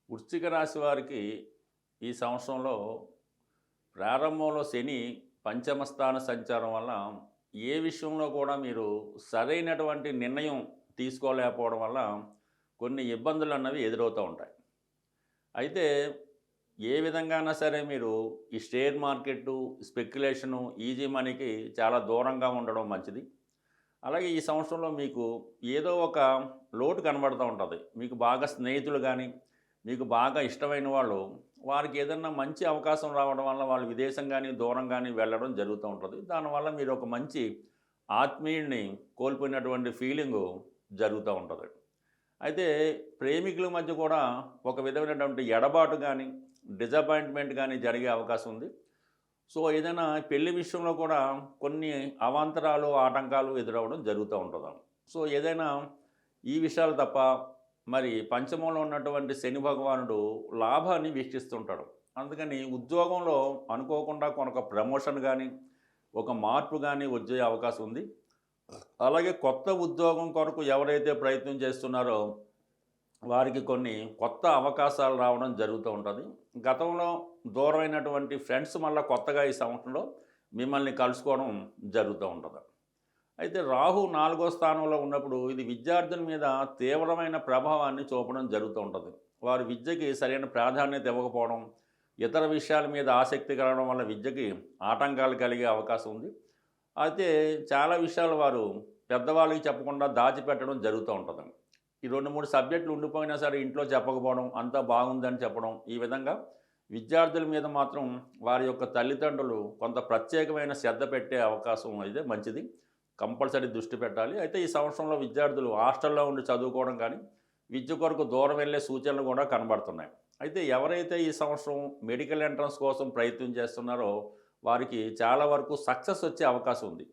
వృశ్చిక రాశి వారికి ఈ సంవత్సరంలో ప్రారంభంలో శని పంచమ స్థాన సంచారం వల్ల ఏ విషయంలో కూడా మీరు సరైనటువంటి నిర్ణయం తీసుకోలేకపోవడం వల్ల కొన్ని ఇబ్బందులు అన్నవి ఎదురవుతూ ఉంటాయి. అయితే ఏ విధంగానా సరే మీరు ఈ షేర్ మార్కెట్టు, స్పెక్యులేషను, ఈజీ మనీకి చాలా దూరంగా ఉండడం మంచిది. అలాగే ఈ సంవత్సరంలో మీకు ఏదో ఒక లోటు కనబడుతూ ఉంటుంది. మీకు బాగా స్నేహితులు కానీ, మీకు బాగా ఇష్టమైన వాళ్ళు, వారికి ఏదన్నా మంచి అవకాశం రావడం వల్ల వాళ్ళు విదేశం కానీ, దూరం కానీ వెళ్ళడం జరుగుతూ ఉంటుంది. దానివల్ల మీరు ఒక మంచి ఆత్మీయుడిని కోల్పోయినటువంటి ఫీలింగు జరుగుతూ ఉంటుంది. అయితే ప్రేమికుల మధ్య కూడా ఒక విధమైనటువంటి ఎడబాటు కానీ, డిసప్పాయింట్మెంట్ కానీ జరిగే అవకాశం ఉంది. సో ఏదైనా పెళ్లి విషయంలో కూడా కొన్ని అవాంతరాలు, ఆటంకాలు ఎదురవ్వడం జరుగుతూ ఉంటుందాం. సో ఏదైనా ఈ విషయాలు తప్ప మరి పంచమంలో ఉన్నటువంటి శని భగవానుడు లాభాన్ని వీక్షిస్తుంటాడు. అందుకని ఉద్యోగంలో అనుకోకుండా కొనొక ప్రమోషన్ కానీ, ఒక మార్పు కానీ వచ్చే అవకాశం ఉంది. అలాగే కొత్త ఉద్యోగం కొరకు ఎవరైతే ప్రయత్నం చేస్తున్నారో వారికి కొన్ని కొత్త అవకాశాలు రావడం జరుగుతూ ఉంటుంది. గతంలో దూరమైనటువంటి ఫ్రెండ్స్ మళ్ళీ కొత్తగా ఈ సంవత్సరంలో మిమ్మల్ని కలుసుకోవడం జరుగుతూ ఉంటుంది. అయితే రాహు 4వ స్థానంలో ఉన్నప్పుడు ఇది విద్యార్థుల మీద తీవ్రమైన ప్రభావాన్ని చూపడం జరుగుతూ ఉంటుంది. వారు విద్యకి సరైన ప్రాధాన్యత ఇవ్వకపోవడం, ఇతర విషయాల మీద ఆసక్తి కలగడం వల్ల విద్యకి ఆటంకాలు కలిగే అవకాశం ఉంది. అయితే చాలా విషయాలు వారు పెద్దవాళ్ళకి చెప్పకుండా దాచిపెట్టడం జరుగుతూ ఉంటుంది. ఈ 2, 3 సబ్జెక్టులు ఉండిపోయినా సరే ఇంట్లో చెప్పకపోవడం, అంతా బాగుందని చెప్పడం, ఈ విధంగా విద్యార్థుల మీద మాత్రం వారి యొక్క తల్లిదండ్రులు కొంత ప్రత్యేకమైన శ్రద్ధ పెట్టే అవకాశం అయితే మంచిది. కంపల్సరీ దృష్టి పెట్టాలి. అయితే ఈ సంవత్సరంలో విద్యార్థులు హాస్టల్లో ఉండి చదువుకోవడం కానీ, విద్య కొరకు దూరం వెళ్ళే సూచనలు కూడా కనబడుతున్నాయి. అయితే ఎవరైతే ఈ సంవత్సరం మెడికల్ ఎంట్రన్స్ కోసం ప్రయత్నం చేస్తున్నారో వారికి చాలా వరకు సక్సెస్ వచ్చే అవకాశం ఉంది.